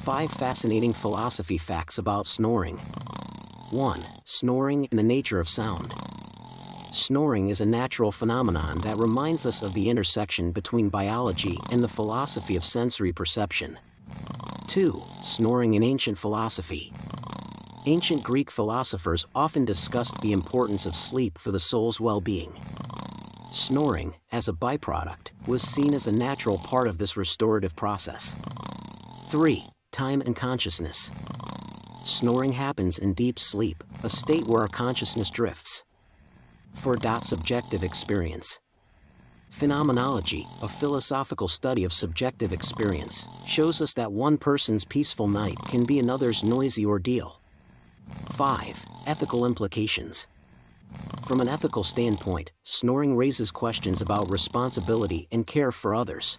5 fascinating philosophy facts about snoring. 1. Snoring and the nature of sound. Snoring is a natural phenomenon that reminds us of the intersection between biology and the philosophy of sensory perception. 2. Snoring in ancient philosophy. Ancient Greek philosophers often discussed the importance of sleep for the soul's well-being. Snoring, as a byproduct, was seen as a natural part of this restorative process. 3. Time and consciousness. Snoring happens in deep sleep, a state where our consciousness drifts. 4. Subjective experience. Phenomenology, a philosophical study of subjective experience, shows us that one person's peaceful night can be another's noisy ordeal. 5. Ethical implications. From an ethical standpoint, snoring raises questions about responsibility and care for others.